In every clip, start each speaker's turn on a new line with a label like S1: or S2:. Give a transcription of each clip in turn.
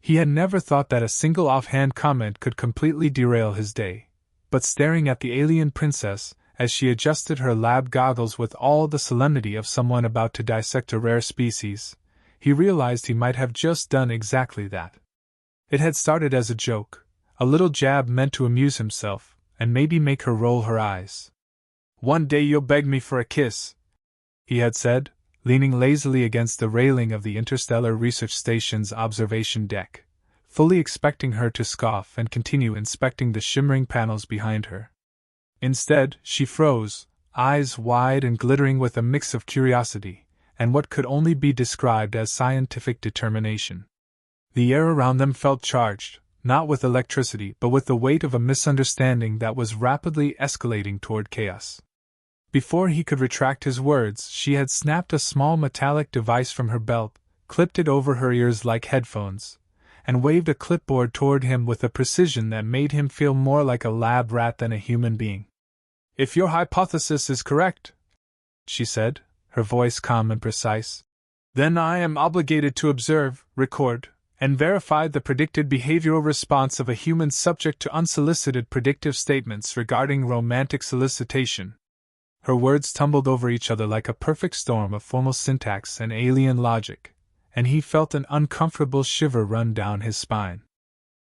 S1: He had never thought that a single offhand comment could completely derail his day, but staring at the alien princess, as she adjusted her lab goggles with all the solemnity of someone about to dissect a rare species, he realized he might have just done exactly that. It had started as a joke, a little jab meant to amuse himself, and maybe make her roll her eyes. "One day you'll beg me for a kiss," he had said, leaning lazily against the railing of the Interstellar Research Station's observation deck, fully expecting her to scoff and continue inspecting the shimmering panels behind her. Instead, she froze, eyes wide and glittering with a mix of curiosity and what could only be described as scientific determination. The air around them felt charged, not with electricity but with the weight of a misunderstanding that was rapidly escalating toward chaos. Before he could retract his words, she had snapped a small metallic device from her belt, clipped it over her ears like headphones, and waved a clipboard toward him with a precision that made him feel more like a lab rat than a human being. "If your hypothesis is correct," she said, her voice calm and precise, "then I am obligated to observe, record, and verify the predicted behavioral response of a human subject to unsolicited predictive statements regarding romantic solicitation." Her words tumbled over each other like a perfect storm of formal syntax and alien logic, and he felt an uncomfortable shiver run down his spine.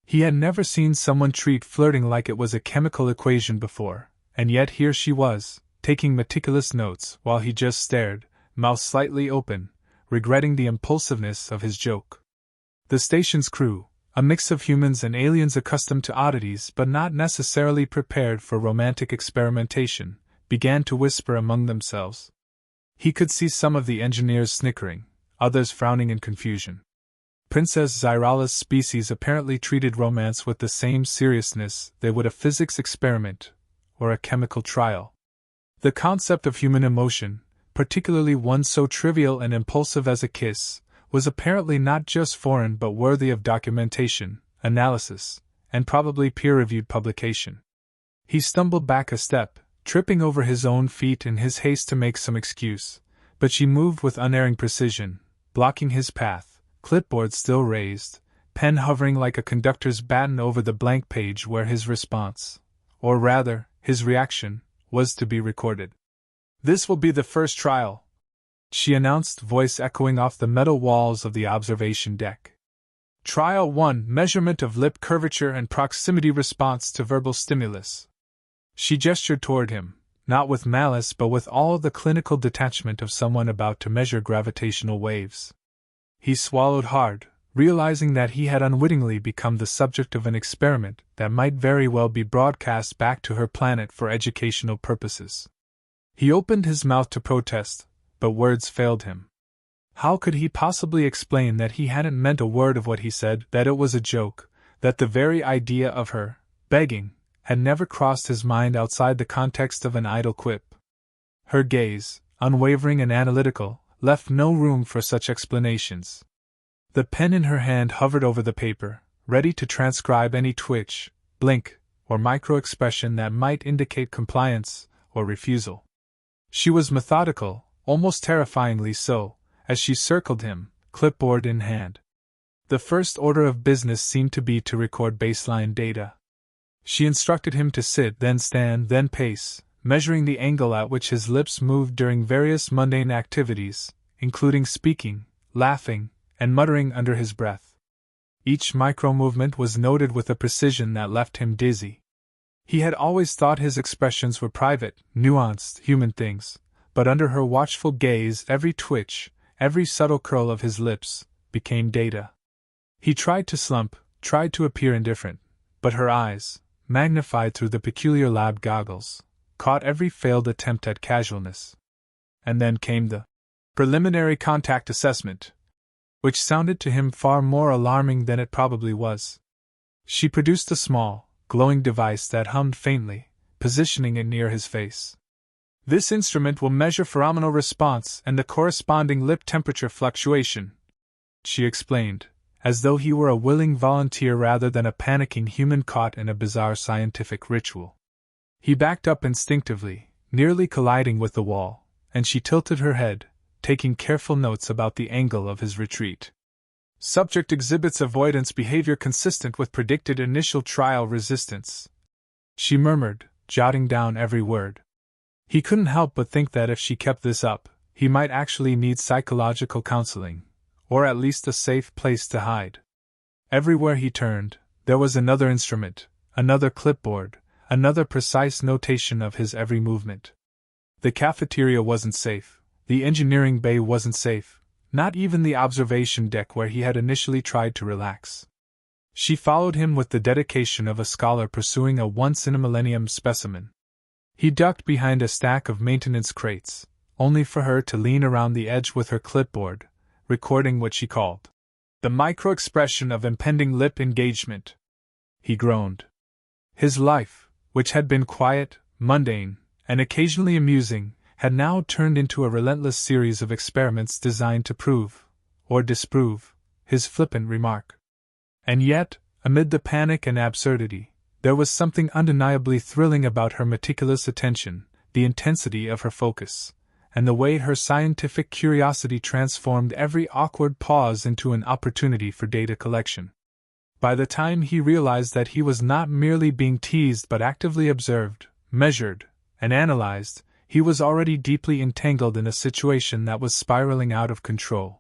S1: He had never seen someone treat flirting like it was a chemical equation before, and yet here she was, taking meticulous notes while he just stared, mouth slightly open, regretting the impulsiveness of his joke. The station's crew, a mix of humans and aliens accustomed to oddities but not necessarily prepared for romantic experimentation, began to whisper among themselves. He could see some of the engineers snickering, others frowning in confusion. Princess Xyrala's species apparently treated romance with the same seriousness they would a physics experiment or a chemical trial. The concept of human emotion, particularly one so trivial and impulsive as a kiss, was apparently not just foreign but worthy of documentation, analysis, and probably peer-reviewed publication. He stumbled back a step, tripping over his own feet in his haste to make some excuse, but she moved with unerring precision, blocking his path, clipboard still raised, pen hovering like a conductor's baton over the blank page where his response, or rather, his reaction, was to be recorded. "This will be the first trial," she announced, voice echoing off the metal walls of the observation deck. "Trial 1: Measurement of lip curvature and proximity response to verbal stimulus." She gestured toward him, not with malice but with all the clinical detachment of someone about to measure gravitational waves. He swallowed hard, realizing that he had unwittingly become the subject of an experiment that might very well be broadcast back to her planet for educational purposes. He opened his mouth to protest, but words failed him. How could he possibly explain that he hadn't meant a word of what he said, that it was a joke, that the very idea of her begging had never crossed his mind outside the context of an idle quip? Her gaze, unwavering and analytical, left no room for such explanations. The pen in her hand hovered over the paper, ready to transcribe any twitch, blink, or micro-expression that might indicate compliance or refusal. She was methodical, almost terrifyingly so, as she circled him, clipboard in hand. The first order of business seemed to be to record baseline data. She instructed him to sit, then stand, then pace, measuring the angle at which his lips moved during various mundane activities, including speaking, laughing, and muttering under his breath. Each micro-movement was noted with a precision that left him dizzy. He had always thought his expressions were private, nuanced, human things, but under her watchful gaze every twitch, every subtle curl of his lips, became data. He tried to slump, tried to appear indifferent, but her eyes, magnified through the peculiar lab goggles, caught every failed attempt at casualness. And then came the preliminary contact assessment, which sounded to him far more alarming than it probably was. She produced a small, glowing device that hummed faintly, positioning it near his face. "This instrument will measure pheromonal response and the corresponding lip temperature fluctuation," she explained, as though he were a willing volunteer rather than a panicking human caught in a bizarre scientific ritual. He backed up instinctively, nearly colliding with the wall, and she tilted her head, taking careful notes about the angle of his retreat. Subject exhibits avoidance behavior consistent with predicted initial trial resistance. She murmured, jotting down every word. He couldn't help but think that if she kept this up, he might actually need psychological counseling, or at least a safe place to hide. Everywhere he turned, there was another instrument, another clipboard, another precise notation of his every movement. The cafeteria wasn't safe, the engineering bay wasn't safe, not even the observation deck where he had initially tried to relax. She followed him with the dedication of a scholar pursuing a once-in-a-millennium specimen. He ducked behind a stack of maintenance crates, only for her to lean around the edge with her clipboard, recording what she called the micro-expression of impending lip engagement. He groaned. His life, which had been quiet, mundane, and occasionally amusing, had now turned into a relentless series of experiments designed to prove, or disprove, his flippant remark. And yet, amid the panic and absurdity, there was something undeniably thrilling about her meticulous attention, the intensity of her focus, and the way her scientific curiosity transformed every awkward pause into an opportunity for data collection. By the time he realized that he was not merely being teased but actively observed, measured, and analyzed, he was already deeply entangled in a situation that was spiraling out of control.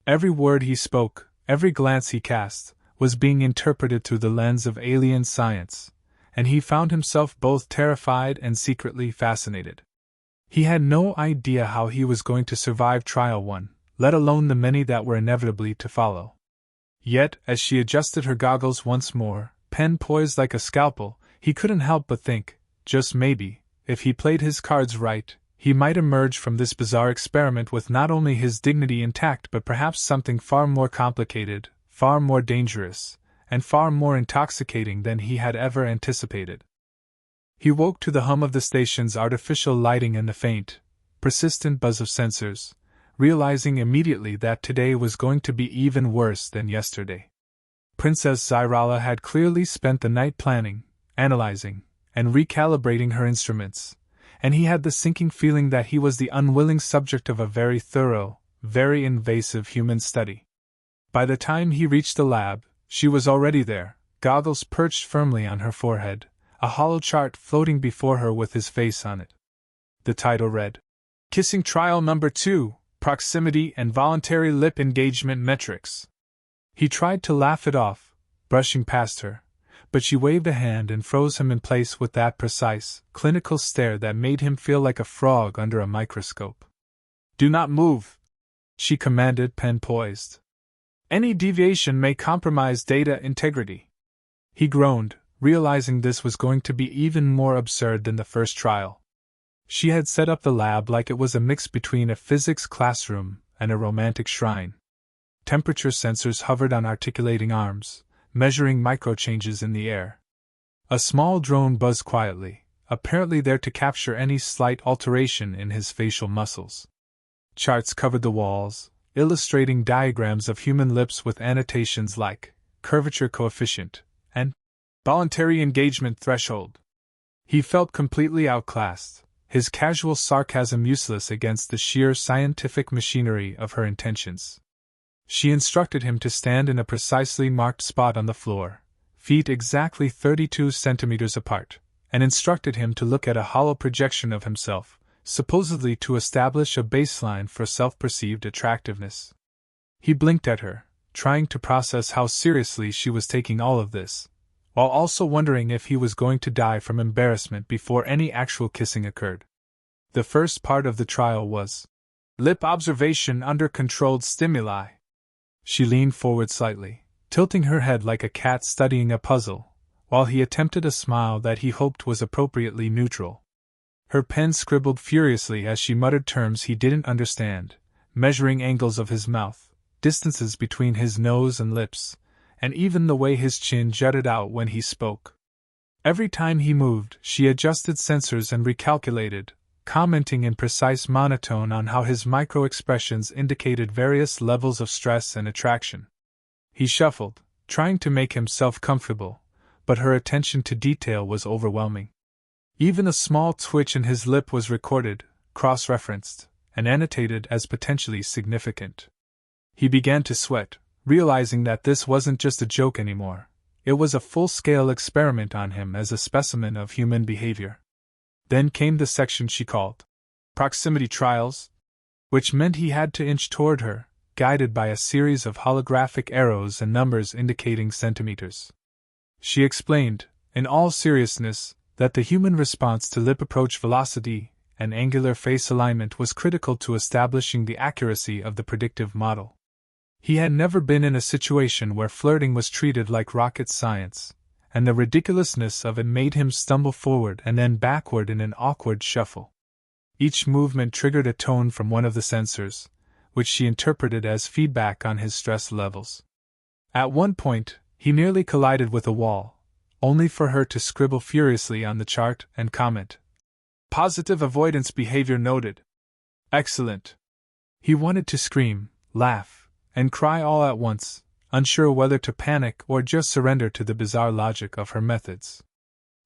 S1: Every word he spoke, every glance he cast, was being interpreted through the lens of alien science, and he found himself both terrified and secretly fascinated. He had no idea how he was going to survive trial one, let alone the many that were inevitably to follow. Yet, as she adjusted her goggles once more, pen poised like a scalpel, he couldn't help but think, just maybe, if he played his cards right, he might emerge from this bizarre experiment with not only his dignity intact but perhaps something far more complicated, far more dangerous, and far more intoxicating than he had ever anticipated. He woke to the hum of the station's artificial lighting and the faint, persistent buzz of sensors, realizing immediately that today was going to be even worse than yesterday. Princess Xyrala had clearly spent the night planning, analyzing, and recalibrating her instruments, and he had the sinking feeling that he was the unwilling subject of a very thorough, very invasive human study. By the time he reached the lab, she was already there, goggles perched firmly on her forehead, a hollow chart floating before her with his face on it. The title read, Kissing Trial Number 2, Proximity and Voluntary Lip Engagement Metrics. He tried to laugh it off, brushing past her, but she waved a hand and froze him in place with that precise, clinical stare that made him feel like a frog under a microscope. Do not move, she commanded, pen poised. Any deviation may compromise data integrity. He groaned, realizing this was going to be even more absurd than the first trial. She had set up the lab like it was a mix between a physics classroom and a romantic shrine. Temperature sensors hovered on articulating arms, measuring micro-changes in the air. A small drone buzzed quietly, apparently there to capture any slight alteration in his facial muscles. Charts covered the walls, illustrating diagrams of human lips with annotations like curvature coefficient and voluntary engagement threshold. He felt completely outclassed, his casual sarcasm useless against the sheer scientific machinery of her intentions. She instructed him to stand in a precisely marked spot on the floor, feet exactly 32 centimeters apart, and instructed him to look at a hollow projection of himself, supposedly to establish a baseline for self-perceived attractiveness. He blinked at her, trying to process how seriously she was taking all of this, while also wondering if he was going to die from embarrassment before any actual kissing occurred. The first part of the trial was lip observation under controlled stimuli. She leaned forward slightly, tilting her head like a cat studying a puzzle, while he attempted a smile that he hoped was appropriately neutral. Her pen scribbled furiously as she muttered terms he didn't understand, measuring angles of his mouth, distances between his nose and lips, and even the way his chin jutted out when he spoke. Every time he moved, she adjusted sensors and recalculated, commenting in precise monotone on how his micro-expressions indicated various levels of stress and attraction. He shuffled, trying to make himself comfortable, but her attention to detail was overwhelming. Even a small twitch in his lip was recorded, cross-referenced, and annotated as potentially significant. He began to sweat, realizing that this wasn't just a joke anymore. It was a full-scale experiment on him as a specimen of human behavior. Then came the section she called proximity trials, which meant he had to inch toward her, guided by a series of holographic arrows and numbers indicating centimeters. She explained, in all seriousness, that the human response to lip approach velocity and angular face alignment was critical to establishing the accuracy of the predictive model. He had never been in a situation where flirting was treated like rocket science, and the ridiculousness of it made him stumble forward and then backward in an awkward shuffle. Each movement triggered a tone from one of the sensors, which she interpreted as feedback on his stress levels. At one point, he nearly collided with a wall, only for her to scribble furiously on the chart and comment, "Positive avoidance behavior noted. Excellent." He wanted to scream, laugh, and cry all at once, unsure whether to panic or just surrender to the bizarre logic of her methods.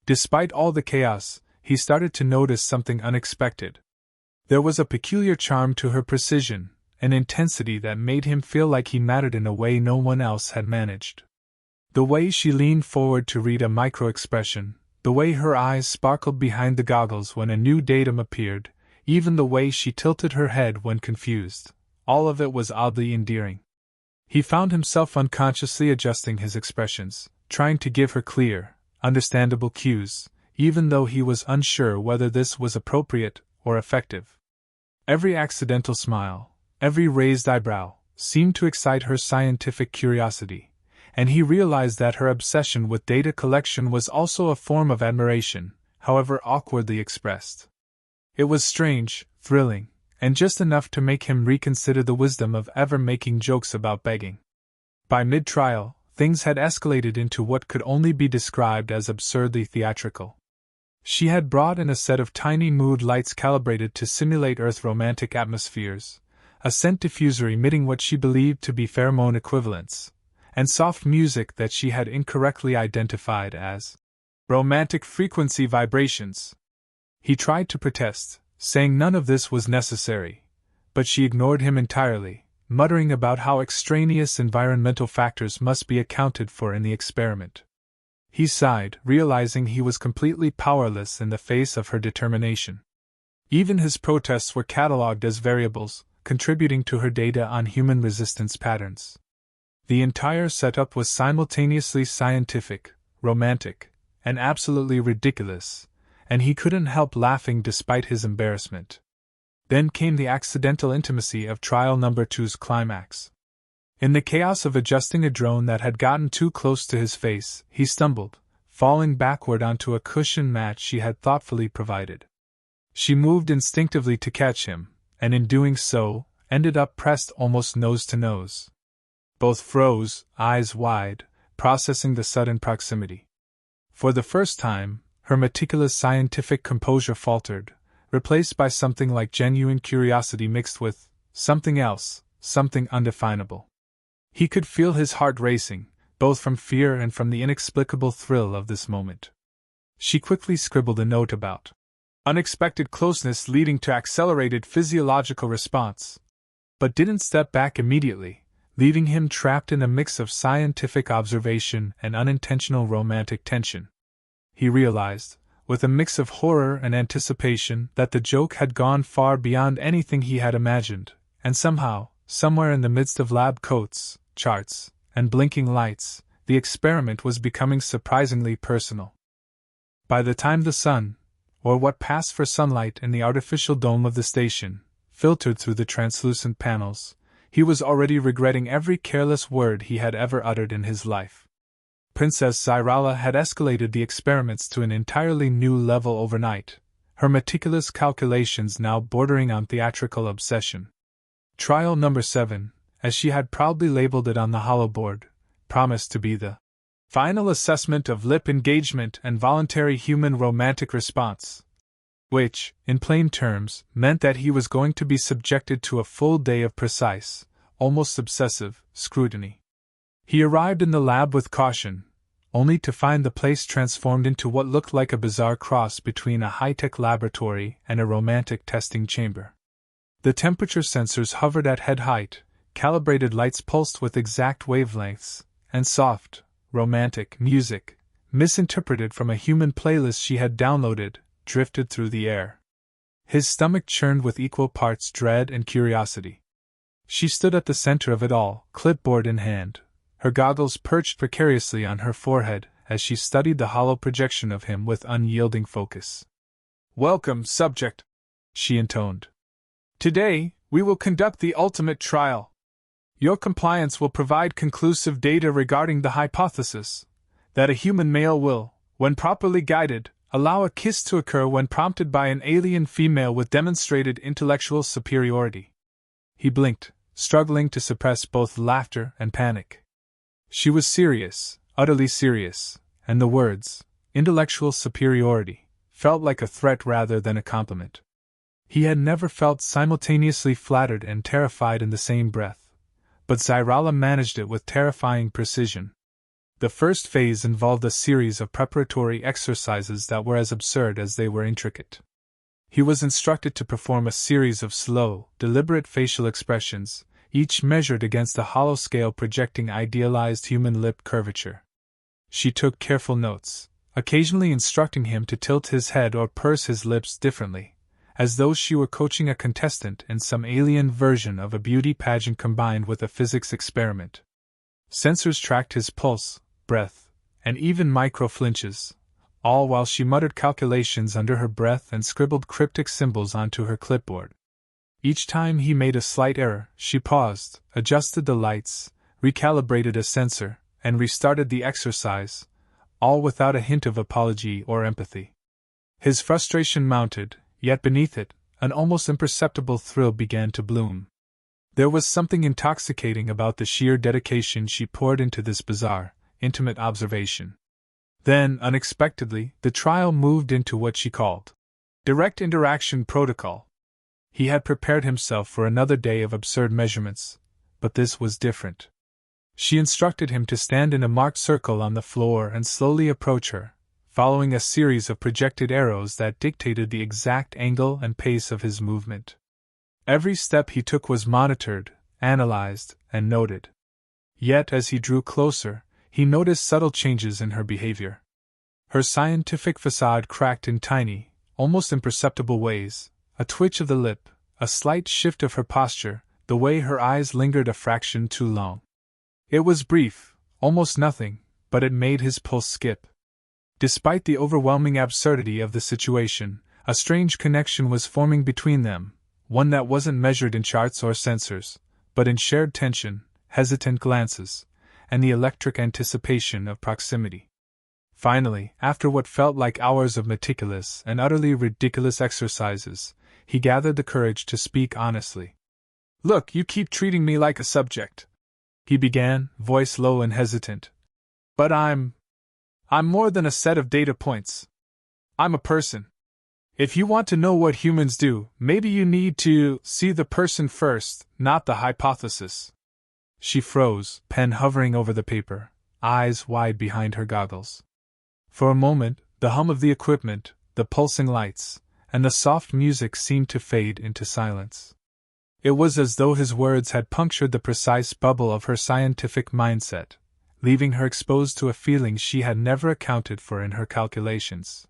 S1: Despite all the chaos, he started to notice something unexpected. There was a peculiar charm to her precision, an intensity that made him feel like he mattered in a way no one else had managed. The way she leaned forward to read a micro-expression, the way her eyes sparkled behind the goggles when a new datum appeared, even the way she tilted her head when confused, all of it was oddly endearing. He found himself unconsciously adjusting his expressions, trying to give her clear, understandable cues, even though he was unsure whether this was appropriate or effective. Every accidental smile, every raised eyebrow, seemed to excite her scientific curiosity, and he realized that her obsession with data collection was also a form of admiration, however awkwardly expressed. It was strange, thrilling, and just enough to make him reconsider the wisdom of ever making jokes about begging. By mid-trial, things had escalated into what could only be described as absurdly theatrical. She had brought in a set of tiny mood lights calibrated to simulate Earth romantic atmospheres, a scent diffuser emitting what she believed to be pheromone equivalents, and soft music that she had incorrectly identified as romantic frequency vibrations. He tried to protest, saying none of this was necessary, but she ignored him entirely, muttering about how extraneous environmental factors must be accounted for in the experiment. He sighed, realizing he was completely powerless in the face of her determination. Even his protests were catalogued as variables, contributing to her data on human resistance patterns. The entire setup was simultaneously scientific, romantic, and absolutely ridiculous, and he couldn't help laughing despite his embarrassment. Then came the accidental intimacy of trial number 2's climax. In the chaos of adjusting a drone that had gotten too close to his face, he stumbled, falling backward onto a cushion mat she had thoughtfully provided. She moved instinctively to catch him, and in doing so, ended up pressed almost nose to nose. Both froze, eyes wide, processing the sudden proximity. For the first time, her meticulous scientific composure faltered, replaced by something like genuine curiosity mixed with something else, something undefinable. He could feel his heart racing, both from fear and from the inexplicable thrill of this moment. She quickly scribbled a note about unexpected closeness leading to accelerated physiological response, but didn't step back immediately, leaving him trapped in a mix of scientific observation and unintentional romantic tension. He realized, with a mix of horror and anticipation, that the joke had gone far beyond anything he had imagined, and somehow, somewhere in the midst of lab coats, charts, and blinking lights, the experiment was becoming surprisingly personal. By the time the sun, or what passed for sunlight in the artificial dome of the station, filtered through the translucent panels, he was already regretting every careless word he had ever uttered in his life. Princess Xyrala had escalated the experiments to an entirely new level overnight, her meticulous calculations now bordering on theatrical obsession. Trial number 7, as she had proudly labeled it on the holoboard, promised to be the final assessment of lip engagement and voluntary human romantic response, which, in plain terms, meant that he was going to be subjected to a full day of precise, almost obsessive, scrutiny. He arrived in the lab with caution, only to find the place transformed into what looked like a bizarre cross between a high-tech laboratory and a romantic testing chamber. The temperature sensors hovered at head height, calibrated lights pulsed with exact wavelengths, and soft, romantic music, misinterpreted from a human playlist she had downloaded, drifted through the air. His stomach churned with equal parts dread and curiosity. She stood at the center of it all, clipboard in hand, her goggles perched precariously on her forehead as she studied the hollow projection of him with unyielding focus. "Welcome, subject," she intoned. "Today, we will conduct the ultimate trial. Your compliance will provide conclusive data regarding the hypothesis that a human male will, when properly guided, allow a kiss to occur when prompted by an alien female with demonstrated intellectual superiority." He blinked, struggling to suppress both laughter and panic. She was serious, utterly serious, and the words, intellectual superiority, felt like a threat rather than a compliment. He had never felt simultaneously flattered and terrified in the same breath, but Xyrala managed it with terrifying precision. The first phase involved a series of preparatory exercises that were as absurd as they were intricate. He was instructed to perform a series of slow, deliberate facial expressions, each measured against a hollow scale projecting idealized human lip curvature. She took careful notes, occasionally instructing him to tilt his head or purse his lips differently, as though she were coaching a contestant in some alien version of a beauty pageant combined with a physics experiment. Sensors tracked his pulse, breath, and even micro-flinches, all while she muttered calculations under her breath and scribbled cryptic symbols onto her clipboard. Each time he made a slight error, she paused, adjusted the lights, recalibrated a sensor, and restarted the exercise, all without a hint of apology or empathy. His frustration mounted, yet beneath it, an almost imperceptible thrill began to bloom. There was something intoxicating about the sheer dedication she poured into this bizarre, intimate observation. Then, unexpectedly, the trial moved into what she called direct interaction protocol. He had prepared himself for another day of absurd measurements, but this was different. She instructed him to stand in a marked circle on the floor and slowly approach her, following a series of projected arrows that dictated the exact angle and pace of his movement. Every step he took was monitored, analyzed, and noted. Yet as he drew closer, he noticed subtle changes in her behavior. Her scientific facade cracked in tiny, almost imperceptible ways, a twitch of the lip, a slight shift of her posture, the way her eyes lingered a fraction too long. It was brief, almost nothing, but it made his pulse skip. Despite the overwhelming absurdity of the situation, a strange connection was forming between them, one that wasn't measured in charts or sensors, but in shared tension, hesitant glances, and the electric anticipation of proximity. Finally, after what felt like hours of meticulous and utterly ridiculous exercises, he gathered the courage to speak honestly. "Look, you keep treating me like a subject," he began, voice low and hesitant. "But I'm more than a set of data points. I'm a person. If you want to know what humans do, maybe you need to see the person first, not the hypothesis." She froze, pen hovering over the paper, eyes wide behind her goggles. For a moment, the hum of the equipment, the pulsing lights, and the soft music seemed to fade into silence. It was as though his words had punctured the precise bubble of her scientific mindset, leaving her exposed to a feeling she had never accounted for in her calculations.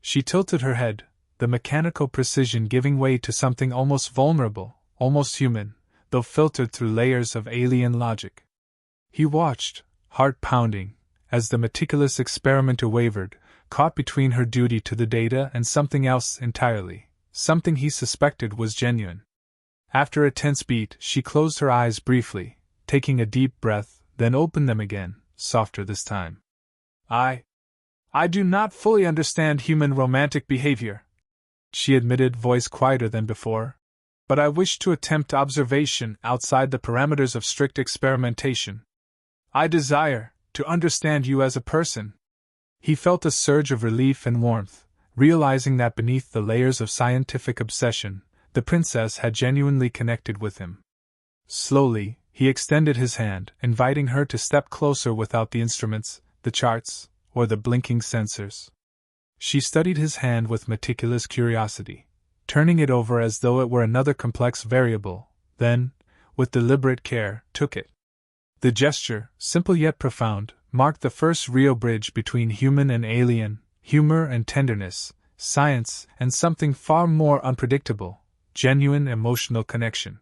S1: She tilted her head, the mechanical precision giving way to something almost vulnerable, almost human, though filtered through layers of alien logic. He watched, heart pounding, as the meticulous experimenter wavered, caught between her duty to the data and something else entirely, something he suspected was genuine. After a tense beat, she closed her eyes briefly, taking a deep breath, then opened them again, softer this time. I do not fully understand human romantic behavior," she admitted, voice quieter than before. "But I wish to attempt observation outside the parameters of strict experimentation. I desire to understand you as a person." He felt a surge of relief and warmth, realizing that beneath the layers of scientific obsession, the princess had genuinely connected with him. Slowly, he extended his hand, inviting her to step closer without the instruments, the charts, or the blinking sensors. She studied his hand with meticulous curiosity, turning it over as though it were another complex variable, then, with deliberate care, took it. The gesture, simple yet profound, marked the first real bridge between human and alien, humor and tenderness, science and something far more unpredictable, genuine emotional connection.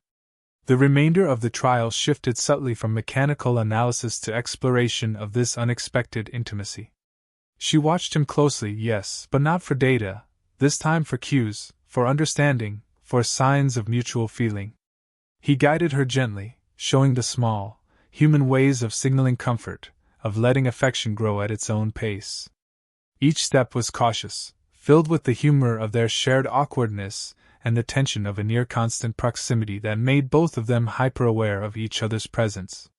S1: The remainder of the trial shifted subtly from mechanical analysis to exploration of this unexpected intimacy. She watched him closely, yes, but not for data, this time for cues, for understanding, for signs of mutual feeling. He guided her gently, showing the small, human ways of signaling comfort, of letting affection grow at its own pace. Each step was cautious, filled with the humor of their shared awkwardness and the tension of a near-constant proximity that made both of them hyper-aware of each other's presence.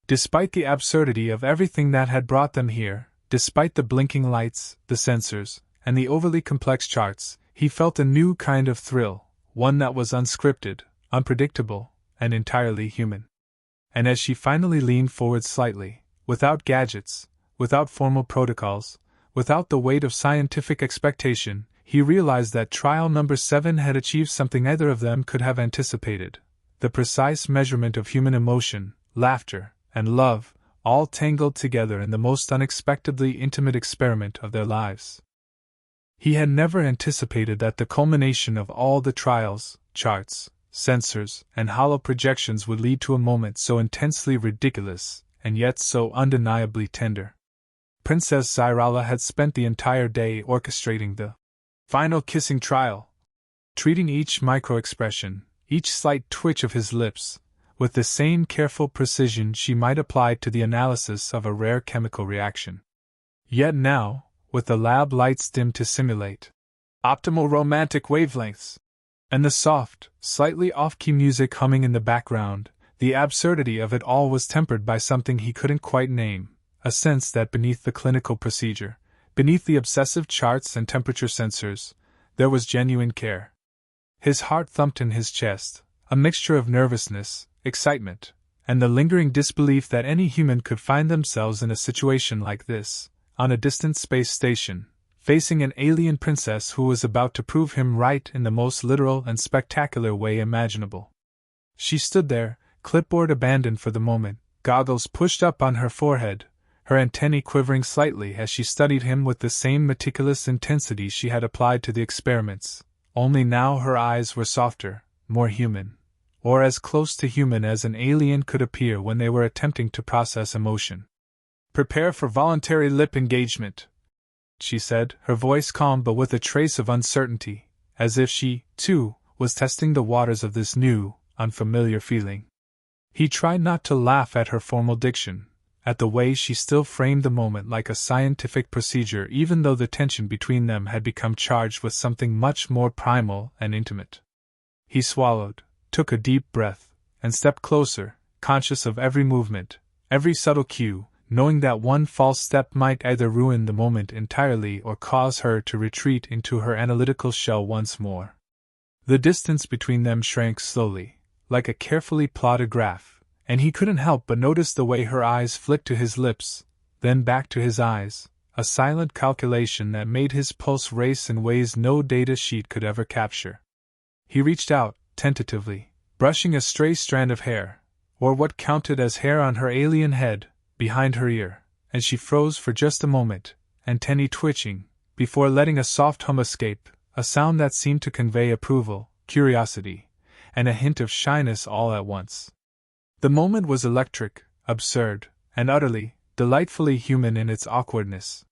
S1: Despite the absurdity of everything that had brought them here, despite the blinking lights, the sensors, and the overly complex charts, he felt a new kind of thrill, one that was unscripted, unpredictable, and entirely human. And as she finally leaned forward slightly, without gadgets, without formal protocols, without the weight of scientific expectation, he realized that trial number 7 had achieved something neither of them could have anticipated: the precise measurement of human emotion, laughter, and love, all tangled together in the most unexpectedly intimate experiment of their lives. He had never anticipated that the culmination of all the trials, charts, sensors, and hollow projections would lead to a moment so intensely ridiculous, and yet so undeniably tender. Princess Xyrella had spent the entire day orchestrating the final kissing trial, treating each micro-expression, each slight twitch of his lips, with the same careful precision she might apply to the analysis of a rare chemical reaction. Yet now, with the lab lights dimmed to simulate optimal romantic wavelengths, and the soft, slightly off-key music humming in the background, the absurdity of it all was tempered by something he couldn't quite name, a sense that beneath the clinical procedure, beneath the obsessive charts and temperature sensors, there was genuine care. His heart thumped in his chest, a mixture of nervousness, excitement, and the lingering disbelief that any human could find themselves in a situation like this, on a distant space station, facing an alien princess who was about to prove him right in the most literal and spectacular way imaginable. She stood there, clipboard abandoned for the moment, goggles pushed up on her forehead, her antennae quivering slightly as she studied him with the same meticulous intensity she had applied to the experiments, only now her eyes were softer, more human, or as close to human as an alien could appear when they were attempting to process emotion. "Prepare for voluntary lip engagement," she said, her voice calm but with a trace of uncertainty, as if she, too, was testing the waters of this new, unfamiliar feeling. He tried not to laugh at her formal diction, at the way she still framed the moment like a scientific procedure, even though the tension between them had become charged with something much more primal and intimate. He swallowed, took a deep breath, and stepped closer, conscious of every movement, every subtle cue, knowing that one false step might either ruin the moment entirely or cause her to retreat into her analytical shell once more. The distance between them shrank slowly, like a carefully plotted graph, and he couldn't help but notice the way her eyes flicked to his lips, then back to his eyes, a silent calculation that made his pulse race in ways no data sheet could ever capture. He reached out, tentatively, brushing a stray strand of hair, or what counted as hair on her alien head, behind her ear, and she froze for just a moment, antennae twitching, before letting a soft hum escape, a sound that seemed to convey approval, curiosity, and a hint of shyness all at once. The moment was electric, absurd, and utterly, delightfully human in its awkwardness.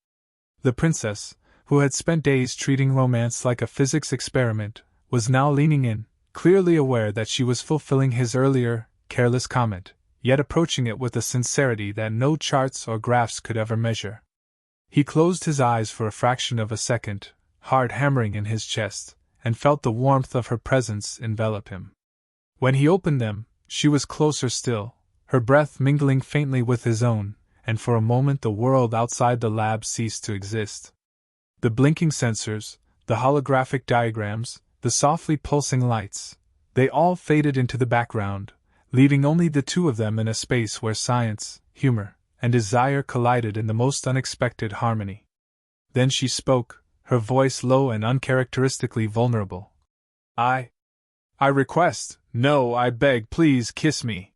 S1: The princess, who had spent days treating romance like a physics experiment, was now leaning in, clearly aware that she was fulfilling his earlier, careless comment, yet approaching it with a sincerity that no charts or graphs could ever measure. He closed his eyes for a fraction of a second, heart hammering in his chest, and felt the warmth of her presence envelop him. When he opened them, she was closer still, her breath mingling faintly with his own, and for a moment the world outside the lab ceased to exist. The blinking sensors, the holographic diagrams, the softly pulsing lights, they all faded into the background, leaving only the two of them in a space where science, humor, and desire collided in the most unexpected harmony. Then she spoke, her voice low and uncharacteristically vulnerable. I request, No, I beg, please kiss me.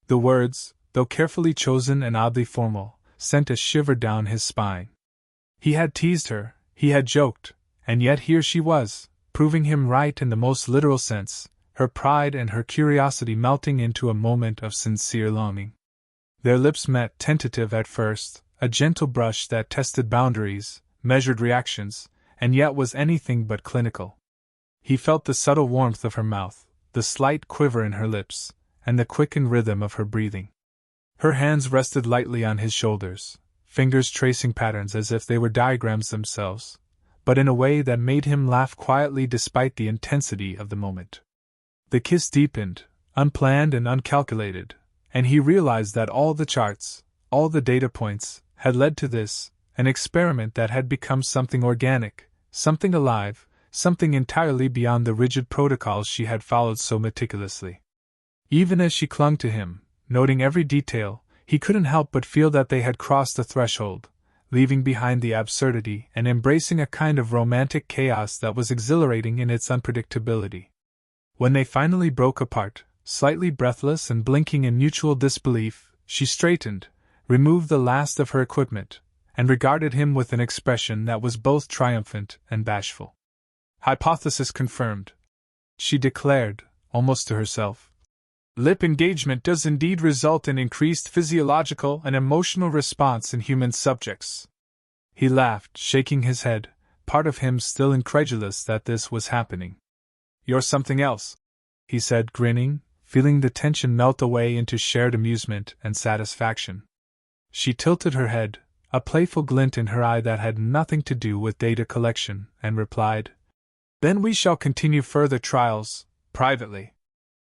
S1: The words, though carefully chosen and oddly formal, sent a shiver down his spine. He had teased her, he had joked, and yet here she was, proving him right in the most literal sense, her pride and her curiosity melting into a moment of sincere longing. Their lips met, tentative at first, a gentle brush that tested boundaries, measured reactions, and yet was anything but clinical. He felt the subtle warmth of her mouth, the slight quiver in her lips, and the quickened rhythm of her breathing. Her hands rested lightly on his shoulders, fingers tracing patterns as if they were diagrams themselves, but in a way that made him laugh quietly despite the intensity of the moment. The kiss deepened, unplanned and uncalculated, and he realized that all the charts, all the data points, had led to this, an experiment that had become something organic, something alive, something entirely beyond the rigid protocols she had followed so meticulously. Even as she clung to him, noting every detail, he couldn't help but feel that they had crossed the threshold, leaving behind the absurdity and embracing a kind of romantic chaos that was exhilarating in its unpredictability. When they finally broke apart, slightly breathless and blinking in mutual disbelief, she straightened, removed the last of her equipment, and regarded him with an expression that was both triumphant and bashful. Hypothesis confirmed, she declared, almost to herself. Lip engagement does indeed result in increased physiological and emotional response in human subjects. He laughed, shaking his head, part of him still incredulous that this was happening. You're something else, he said, grinning, feeling the tension melt away into shared amusement and satisfaction. She tilted her head, a playful glint in her eye that had nothing to do with data collection, and replied, Then we shall continue further trials, privately.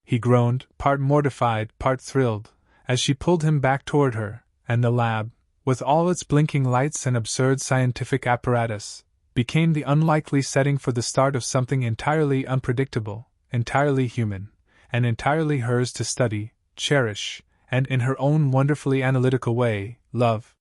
S1: He groaned, part mortified, part thrilled, as she pulled him back toward her, and the lab, with all its blinking lights and absurd scientific apparatus, became the unlikely setting for the start of something entirely unpredictable, entirely human, and entirely hers to study, cherish, and in her own wonderfully analytical way, love.